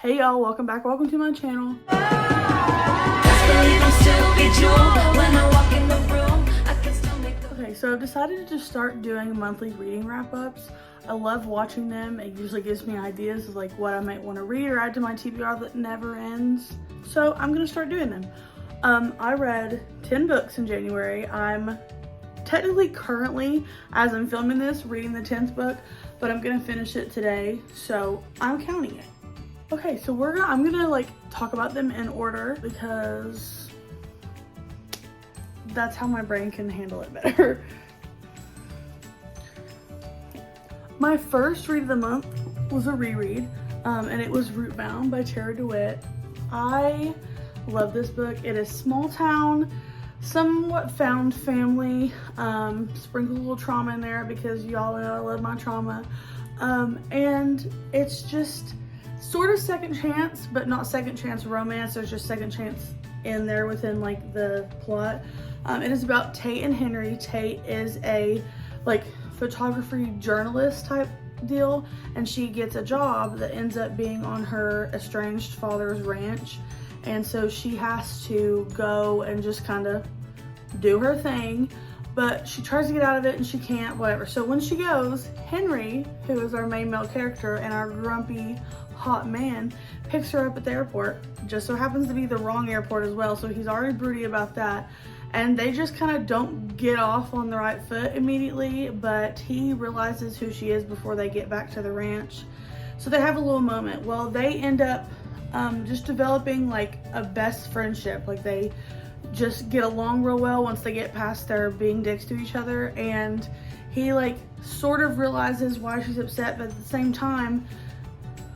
Hey y'all, welcome back, welcome to my channel. Okay, so I've decided to just start doing monthly reading wrap-ups. I love watching them. It usually gives me ideas of like what I might want to read or add to my TBR that never ends. So I'm gonna start doing them. I read 10 books in January. I'm technically currently, as I'm filming this, reading the 10th book, but I'm gonna finish it today, so I'm counting it. Okay, so I'm gonna like talk about them in order because that's how my brain can handle it better. My first read of the month was a reread, and it was Rootbound by Tara DeWitt. I love this book. It is small town, somewhat found family, sprinkle a little trauma in there because y'all know I love my trauma, and it's just sort of second chance, but not second chance romance. There's just second chance in there within like the plot. It is about Tate and Henry. Tate is a like photography journalist type deal, and she gets a job that ends up being on her estranged father's ranch, and so she has to go and just kind of do her thing, but she tries to get out of it and she can't, whatever. So when she goes, Henry, who is our main male character and our grumpy hot man, picks her up at the airport. Just so happens to be the wrong airport as well, so he's already broody about that, and they just kind of don't get off on the right foot immediately, but he realizes who she is before they get back to the ranch. So they have a little moment. Well, they end up just developing like a best friendship. Like they just get along real well once they get past their being dicks to each other, and he like sort of realizes why she's upset, but at the same time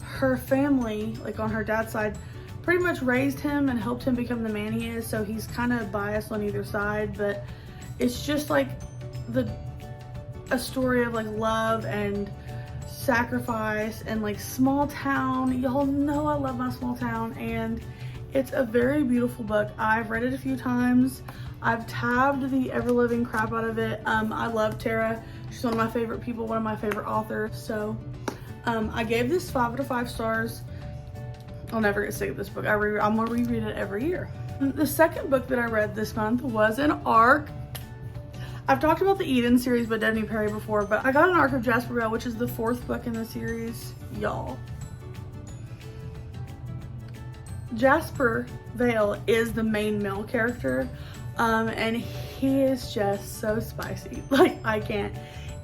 her family, like on her dad's side, pretty much raised him and helped him become the man he is, so he's kind of biased on either side. But it's just like a story of like love and sacrifice and like small town. Y'all know I love my small town, and it's a very beautiful book. I've read it a few times. I've tabbed the ever-living crap out of it. I love Tara. She's one of my favorite people, one of my favorite authors. So I gave this 5 out of 5 stars. I'll never get sick of this book. I'm gonna reread it every year. The second book that I read this month was an ARC. I've talked about the Eden series by Debney Perry before, but I got an ARC of Jasper Vale, which is the 4th book in the series. Y'all, Jasper Vale is the main male character, and he is just so spicy. Like, I can't.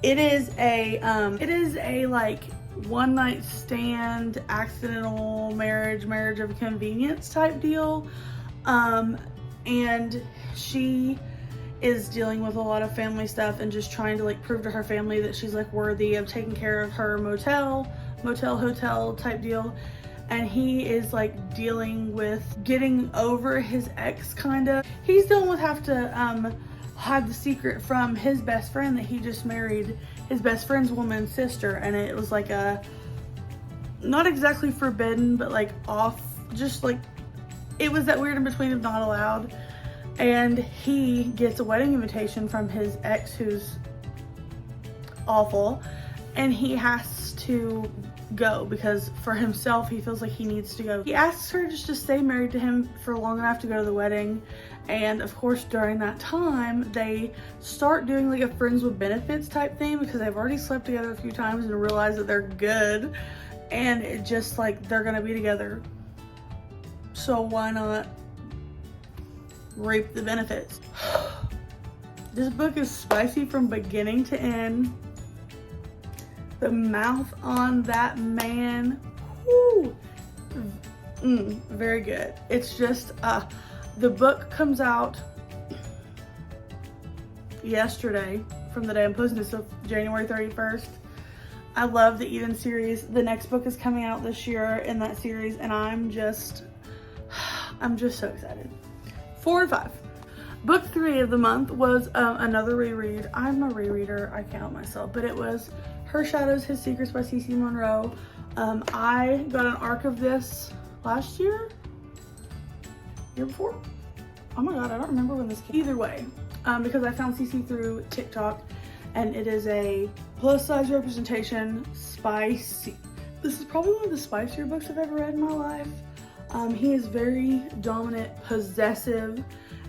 It is a like one night stand, accidental marriage of convenience type deal, and she is dealing with a lot of family stuff and just trying to like prove to her family that she's like worthy of taking care of her motel hotel type deal. And he is like dealing with getting over his ex, kind of. He's dealing with have to hide the secret from his best friend that he just married, his best friend's woman's sister, and it was like a, not exactly forbidden, but like off, just like, it was that weird in between of not allowed. And he gets a wedding invitation from his ex, who's awful, and he has to go because for himself he feels like he needs to go. He asks her just to stay married to him for long enough to go to the wedding, and of course during that time they start doing like a friends with benefits type thing because they've already slept together a few times and realize that they're good, and it just like they're gonna be together, so why not reap the benefits. This book is spicy from beginning to end. The mouth on that man, whoo, very good. It's just, the book comes out yesterday from the day I'm posting this, so January 31st. I love the Eden series. The next book is coming out this year in that series, and I'm just so excited. 4 and 5. Book 3 of the month was another reread. I'm a rereader, I count myself, but it was Her Shadows, His Secrets by C.C. Monroe. I got an ARC of this last year before. Oh my god, I don't remember when this came. Either way, because I found CC through TikTok, and it is a plus size representation, spicy, This is probably one of the spicier books I've ever read in my life. He is very dominant, possessive,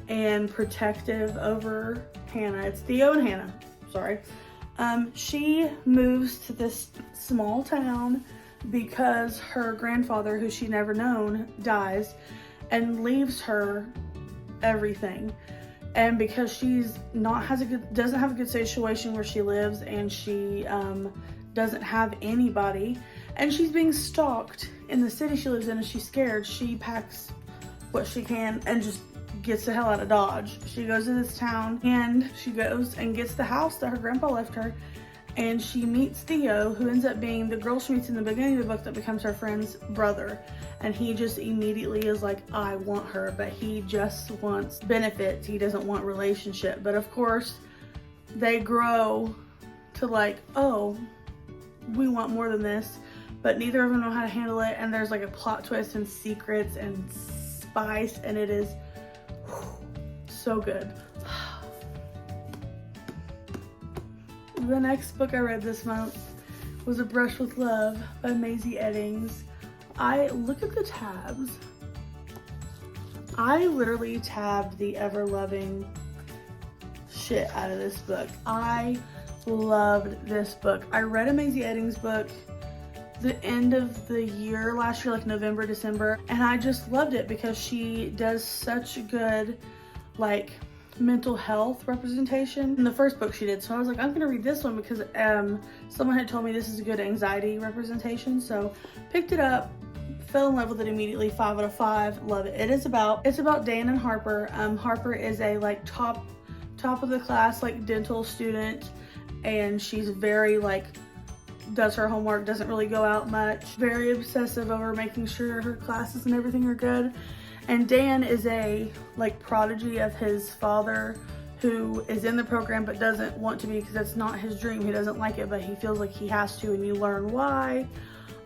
and protective over Hannah. It's Theo and Hannah, sorry. She moves to this small town because her grandfather, who she'd never known, dies and leaves her everything. And because she's doesn't have a good situation where she lives, and she doesn't have anybody, and she's being stalked in the city she lives in, and she's scared, she packs what she can and just gets the hell out of Dodge. She goes to this town, and she goes and gets the house that her grandpa left her, and she meets Theo, who ends up being the girl she meets in the beginning of the book that becomes her friend's brother. And he just immediately is like, I want her, but he just wants benefits. He doesn't want relationship. But of course, they grow to like, oh, we want more than this, but neither of them know how to handle it. And there's like a plot twist and secrets and spice, and it is so good. The next book I read this month was A Brush with Love by Maisie Eddings. I look at the tabs. I literally tabbed the ever-loving shit out of this book. I loved this book. I read a Maisie Eddings book the end of the year last year, like November, December, and I just loved it because she does such good, like, mental health representation in the first book she did. So I was like, I'm gonna read this one because someone had told me this is a good anxiety representation. So picked it up, fell in love with it immediately. 5 out of 5, love it. It's about Dan and Harper. Harper is a like top of the class like dental student, and she's very like does her homework, doesn't really go out much, very obsessive over making sure her classes and everything are good. And Dan is a like prodigy of his father, who is in the program but doesn't want to be because that's not his dream. He doesn't like it, but he feels like he has to, and you learn why.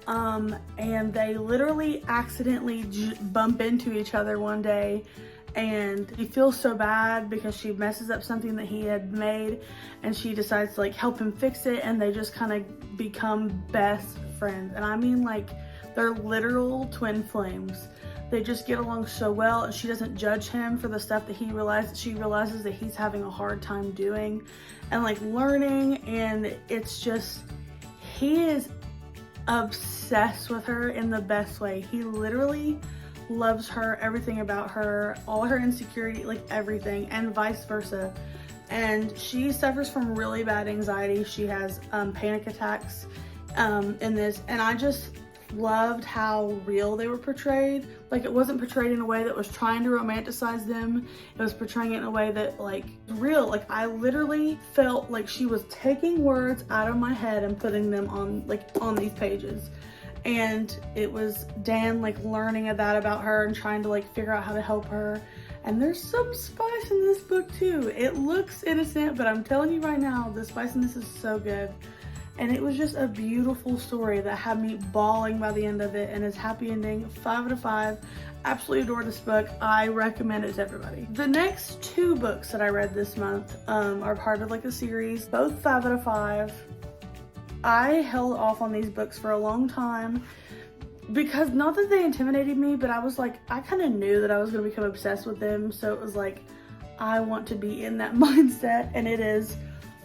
And they literally accidentally bump into each other one day, and he feels so bad because she messes up something that he had made, and she decides to like help him fix it, and they just kind of become best friends. And I mean, like, they're literal twin flames. They just get along so well, and she doesn't judge him for the stuff that she realizes that he's having a hard time doing and like learning. And it's just, he is obsessed with her in the best way. He literally loves her, everything about her, all her insecurity, like everything, and vice versa. And she suffers from really bad anxiety. She has panic attacks in this, and I just loved how real they were portrayed. Like, it wasn't portrayed in a way that was trying to romanticize them. It was portraying it in a way that like real. Like, I literally felt like she was taking words out of my head and putting them on these pages. And it was Dan like learning that about her and trying to like figure out how to help her. And there's some spice in this book too. It looks innocent, but I'm telling you right now, the spice in this is so good. And it was just a beautiful story that had me bawling by the end of it, and its happy ending. 5 out of 5. Absolutely adore this book. I recommend it to everybody. The next 2 books that I read this month are part of like a series, both 5 out of 5. I held off on these books for a long time because, not that they intimidated me, but I was like, I kind of knew that I was going to become obsessed with them. So it was like, I want to be in that mindset, and it is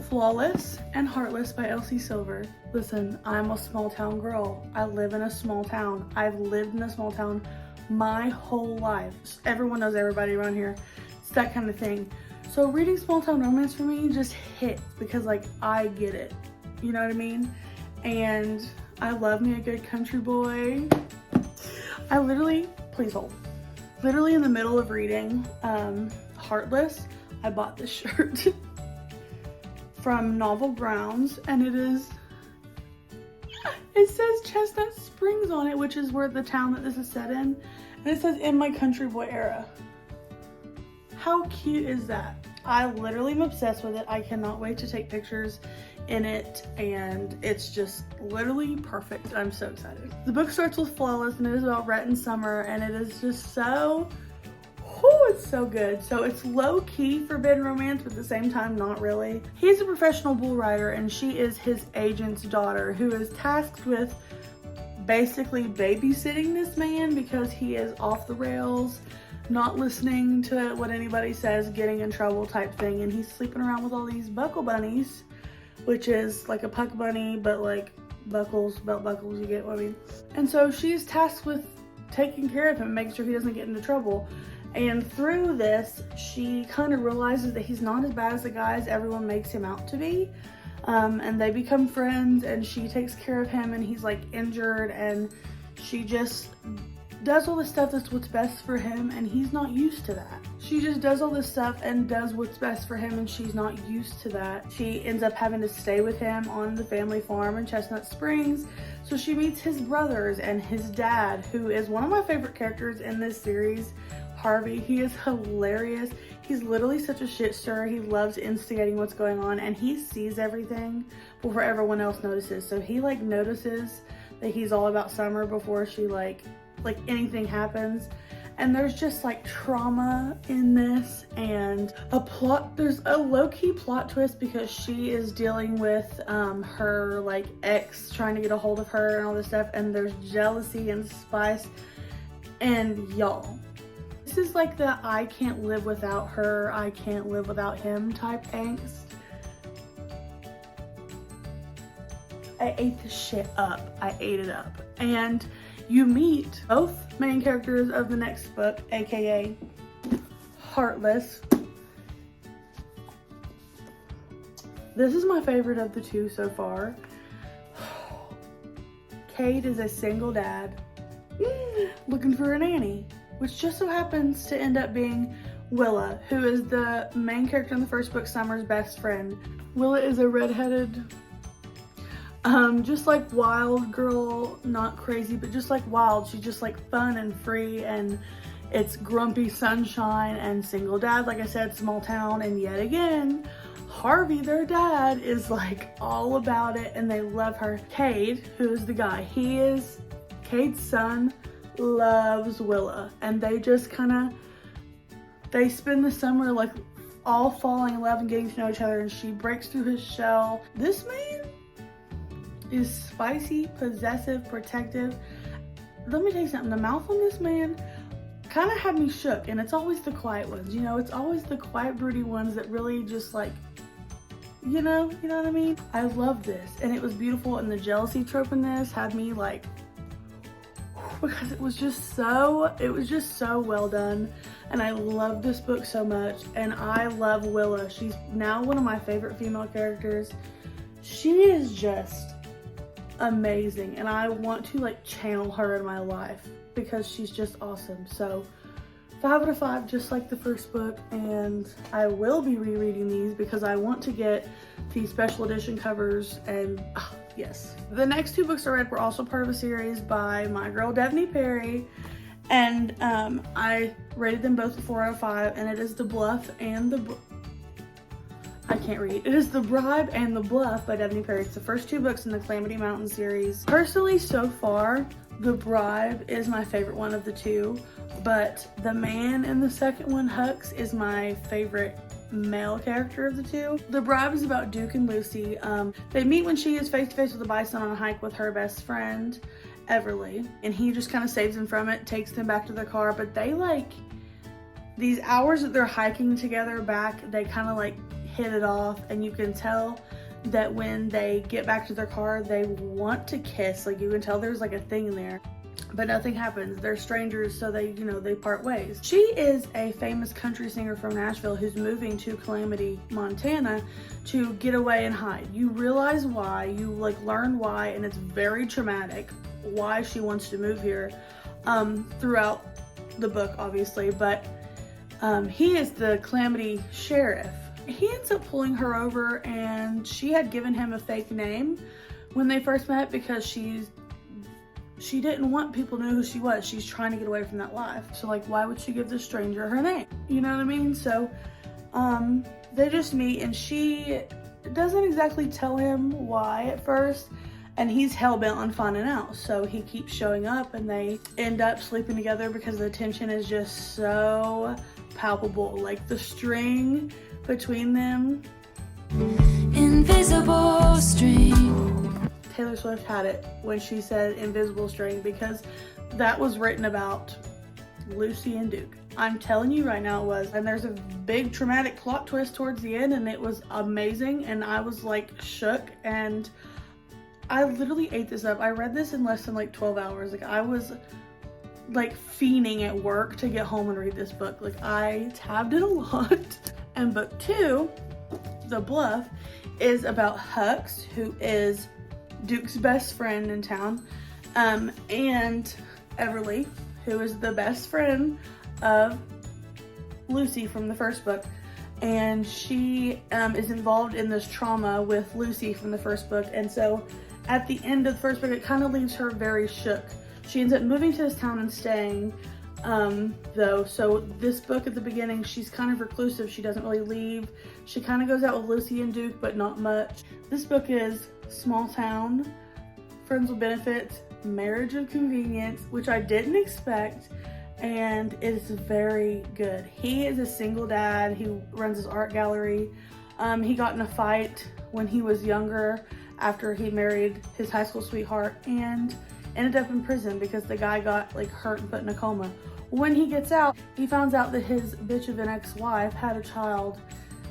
Flawless and Heartless by Elsie Silver. Listen, I'm a small town girl. I live in a small town. I've lived in a small town my whole life. Everyone knows everybody around here. It's that kind of thing. So reading small town romance for me just hits because like I get it. You know what I mean? And I love me a good country boy. I literally, please hold. Literally in the middle of reading Heartless, I bought this shirt. From Novel Grounds, and it says Chestnut Springs on it, which is where the town that this is set in, and it says in my country boy era. How cute is that? I literally am obsessed with it. I cannot wait to take pictures in it, and it's just literally perfect. I'm so excited. The book starts with Flawless, and it is about Rhett and Summer, and it is just so, it's so good. So it's low-key forbidden romance, but at the same time, not really. He's a professional bull rider, and she is his agent's daughter, who is tasked with basically babysitting this man because he is off the rails, not listening to what anybody says, getting in trouble type thing. And he's sleeping around with all these buckle bunnies, which is like a puck bunny, but like buckles, belt buckles, you get what I mean? And so she's tasked with taking care of him, making sure he doesn't get into trouble. And through this, she kind of realizes that he's not as bad as the guys everyone makes him out to be. And they become friends, and she takes care of him, and he's like injured, and she just does all this stuff that's what's best for him, and he's not used to that. She just does all this stuff and does what's best for him, and she's not used to that. She ends up having to stay with him on the family farm in Chestnut Springs. So she meets his brothers and his dad, who is one of my favorite characters in this series, Harvey. He is hilarious. He's literally such a shit stirrer. He loves instigating what's going on, and he sees everything before everyone else notices. So he like notices that he's all about Summer before she like anything happens. And there's just like trauma in this, and there's a low-key plot twist because she is dealing with her like ex trying to get a hold of her and all this stuff, and there's jealousy and spice. And y'all, this is like the I can't live without her, I can't live without him type angst. I ate this shit up. I ate it up. And you meet both main characters of the next book, aka Heartless. This is my favorite of the two so far. Cade is a single dad looking for a nanny, which just so happens to end up being Willa, who is the main character in the first book, Summer's best friend. Willa is a redheaded, just like wild girl, not crazy, but just like wild. She's just like fun and free, and it's grumpy sunshine and single dad, like I said, small town. And yet again, Harvey, their dad, is like all about it, and they love her. Cade, who is the guy, Cade's son, loves Willa, and they just they spend the summer like all falling in love and getting to know each other, and she breaks through his shell. This man is spicy, possessive, protective. Let me tell you something, the mouth on this man kind of had me shook, and it's always the quiet ones, you know, it's always the quiet, broody ones that really just like, you know what I mean? I love this, and it was beautiful, and the jealousy trope in this had me like, because it was just so well done, and I love this book so much, and I love Willa. She's now one of my favorite female characters. She is just amazing, and I want to like channel her in my life because she's just awesome. So 5 out of 5, just like the first book, and I will be rereading these because I want to get the special edition covers. And yes, the next 2 books I read were also part of a series by my girl Devney Perry, and I rated them both a 4 out of 5, and it is The Bluff and I can't read. It is The Bribe and The Bluff by Devney Perry. It's the first 2 books in the Calamity Mountain series. Personally, so far, The Bribe is my favorite one of the 2, but the man in the second one, Hux, is my favorite male character of the 2. The Bribe is about Duke and Lucy. They meet when she is face to face with a bison on a hike with her best friend, Everly, and he just kind of saves them from it, takes them back to their car, but they like, these hours that they're hiking together back, they kind of like hit it off, and you can tell that when they get back to their car, they want to kiss. Like, you can tell there's like a thing in there, but nothing happens. They're strangers, so they part ways. She is a famous country singer from Nashville who's moving to Calamity, Montana to get away and hide. You realize why, you like learn why, and it's very traumatic why she wants to move here throughout the book, obviously, but he is the Calamity sheriff. He ends up pulling her over, and she had given him a fake name when they first met because she didn't want people to know who she was. She's trying to get away from that life. So like, why would she give this stranger her name? You know what I mean? So they just meet, and she doesn't exactly tell him why at first, and he's hell-bent on finding out. So he keeps showing up, and they end up sleeping together because the tension is just so palpable. Like, the string between them, invisible string, Taylor Swift had it when she said invisible string, because that was written about Lucy and Duke. I'm telling you right now it was. And there's a big traumatic plot twist towards the end, and it was amazing, and I was like shook, and I literally ate this up. I read this in less than like 12 hours. Like I was like fiending at work to get home and read this book. Like I tabbed it a lot. And book 2, The Bluff, is about Hux, who is Duke's best friend in town, and Everly, who is the best friend of Lucy from the first book. And she is involved in this trauma with Lucy from the first book. And so at the end of the first book, it kind of leaves her very shook. She ends up moving to this town and staying, though. So this book at the beginning, she's kind of reclusive. She doesn't really leave. She kind of goes out with Lucy and Duke, but not much. This book is small town, friends with benefits, marriage of convenience, which I didn't expect. And it is very good. He is a single dad who runs his art gallery. He got in a fight when he was younger after he married his high school sweetheart and ended up in prison because the guy got like hurt and put in a coma. When he gets out, he finds out that his bitch of an ex-wife had a child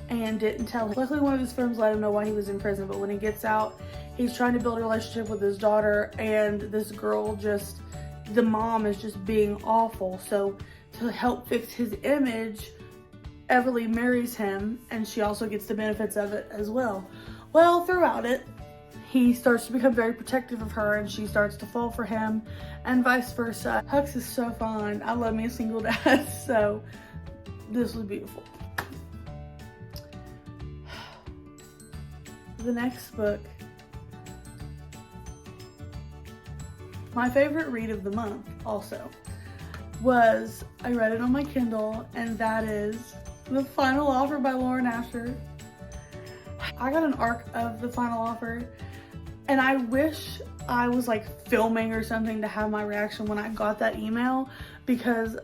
and didn't tell him. Luckily, one of his friends let him know why he was in prison, but when he gets out, he's trying to build a relationship with his daughter, and this girl just, the mom is just being awful. So to help fix his image, Everly marries him, and she also gets the benefits of it as well. Well, throughout it, he starts to become very protective of her, and she starts to fall for him, and vice versa. Hux is so fun. I love me a single dad, so this was beautiful. The next book, my favorite read of the month also, was, I read it on my Kindle, and that is The Final Offer by Lauren Asher. I got an arc of The Final Offer, and I wish I was like filming or something to have my reaction when I got that email, because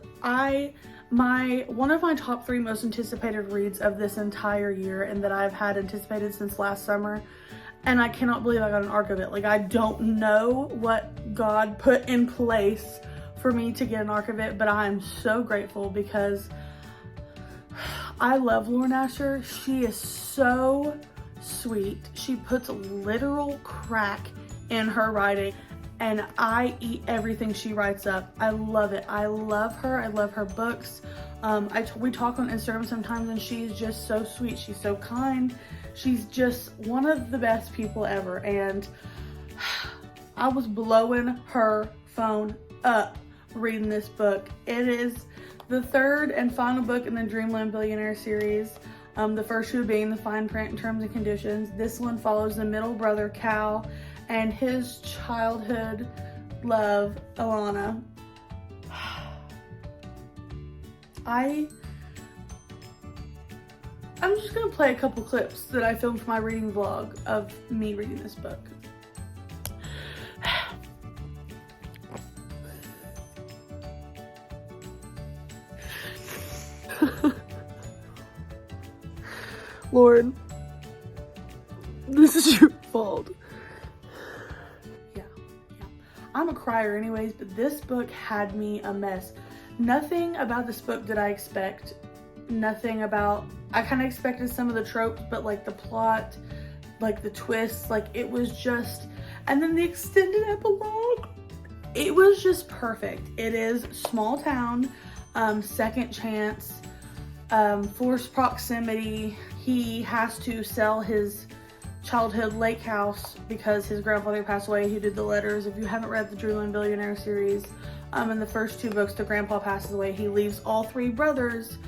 one of my top 3 most anticipated reads of this entire year, and that I've had anticipated since last summer, and I cannot believe I got an arc of it. Like, I don't know what God put in place for me to get an arc of it, but I'm so grateful because I love Lauren Asher. She is so sweet. She puts literal crack in her writing, and I eat everything she writes up. I love it. I love her. I love her books. We talk on Instagram sometimes, and she's just so sweet. She's so kind. She's just one of the best people ever, and I was blowing her phone up reading this book. It is the 3rd and final book in the Dreamland Billionaire series. The first 2 being the fine print and terms and conditions. This one follows the middle brother, Cal, and his childhood love, Alana. I'm just gonna play a couple clips that I filmed for my reading vlog of me reading this book. Lord, this is your fault. Yeah. I'm a crier anyways, but this book had me a mess. Nothing about this book did I expect. Nothing about, I kind of expected some of the tropes, but like the plot, like the twists, like it was just, and then the extended epilogue, it was just perfect. It is small town, second chance, forced proximity. He has to sell his childhood lake house because his grandfather passed away, who did the letters. If you haven't read the Dreamland Billionaire series, in the first 2 books, the grandpa passes away. He leaves all 3 brothers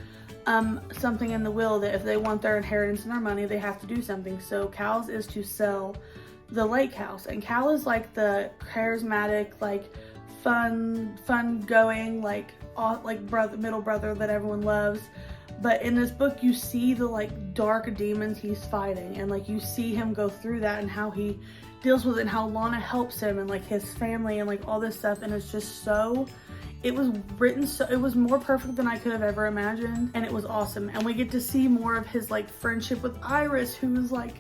something in the will that if they want their inheritance and their money, they have to do something. So Cal's is to sell the lake house, and Cal is like the charismatic, like fun going, like middle brother that everyone loves. But in this book, you see the like dark demons he's fighting, and like you see him go through that and how he deals with it, and how Lana helps him, and like his family, and like all this stuff. And it's just so, it was written so, it was more perfect than I could have ever imagined, and it was awesome. And we get to see more of his like friendship with Iris, who is like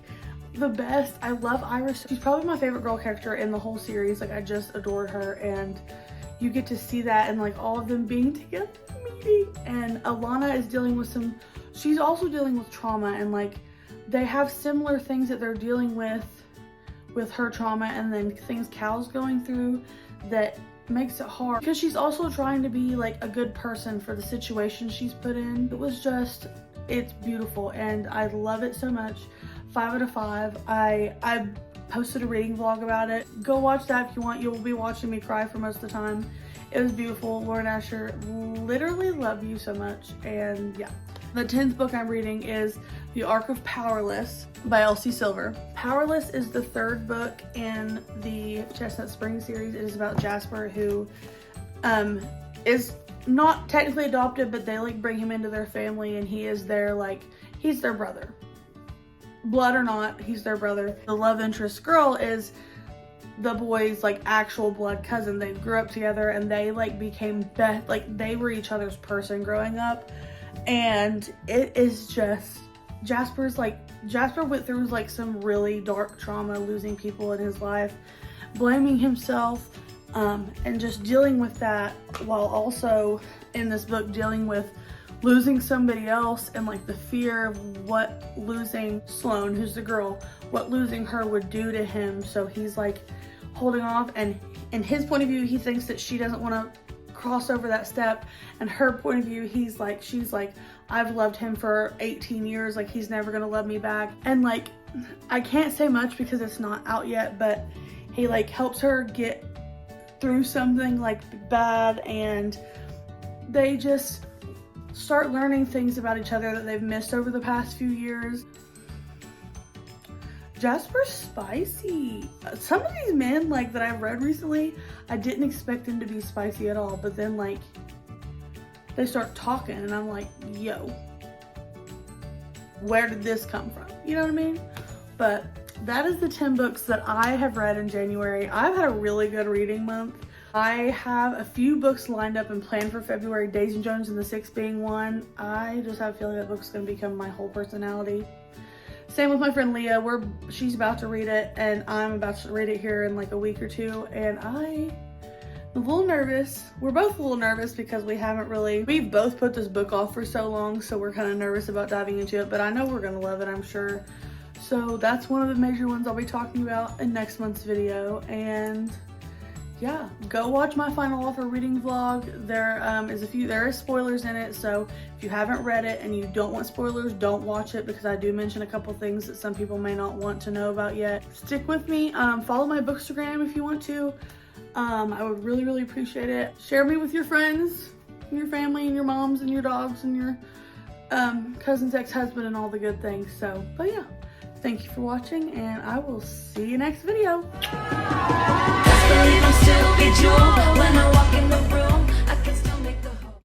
the best. I love Iris. She's probably my favorite girl character in the whole series. Like, I just adored her, and you get to see that and like all of them being together, meeting. And Alana is dealing with she's also dealing with trauma, and like they have similar things that they're dealing with her trauma, and then things Cal's going through that makes it hard because she's also trying to be like a good person for the situation she's put in. It's beautiful and I love it so much. 5 out of 5. I posted a reading vlog about it. Go watch that if you want. You'll be watching me cry for most of the time. It was beautiful. Lauren Asher, literally love you so much. And yeah. The 10th book I'm reading is The Arc of Powerless by Elsie Silver. Powerless is the 3rd book in the Chestnut Spring series. It is about Jasper, who is not technically adopted, but they like bring him into their family, and he is he's their brother. Blood or not, he's their brother. The love interest girl is the boy's like actual blood cousin. They grew up together and they like became they were each other's person growing up. And it is just, Jasper went through like some really dark trauma, losing people in his life, blaming himself, and just dealing with that, while also in this book dealing with losing somebody else and like the fear of what losing Sloane, who's the girl, what losing her would do to him. So he's like holding off, and in his point of view, he thinks that she doesn't want to cross over that step, and her point of view, she's like, I've loved him for 18 years, like he's never gonna love me back. And like, I can't say much because it's not out yet, but he like helps her get through something like bad, and they just start learning things about each other that they've missed over the past few years. Jasper's spicy. Some of these men like that I've read recently, I didn't expect them to be spicy at all, but then like they start talking and I'm like, yo, where did this come from? You know what I mean? But that is the 10 books that I have read in January. I've had a really good reading month. I have a few books lined up and planned for February, Daisy Jones and the Six being one. I just have a feeling that book's gonna become my whole personality. Same with my friend Leah. She's about to read it, and I'm about to read it here in like a week or two, and I'm a little nervous. We're both a little nervous because we've both put this book off for so long, so we're kind of nervous about diving into it, but I know we're gonna love it, I'm sure. So that's one of the major ones I'll be talking about in next month's video. And yeah, go watch my final author reading vlog. There is spoilers in it, so if you haven't read it and you don't want spoilers, don't watch it, because I do mention a couple things that some people may not want to know about yet. Stick with me. Follow my bookstagram if you want to. I would really, really appreciate it. Share me with your friends, and your family, and your moms, and your dogs, and your cousin's ex-husband, and all the good things. So, but yeah, thank you for watching, and I will see you next video. Believe I'm still be jewel.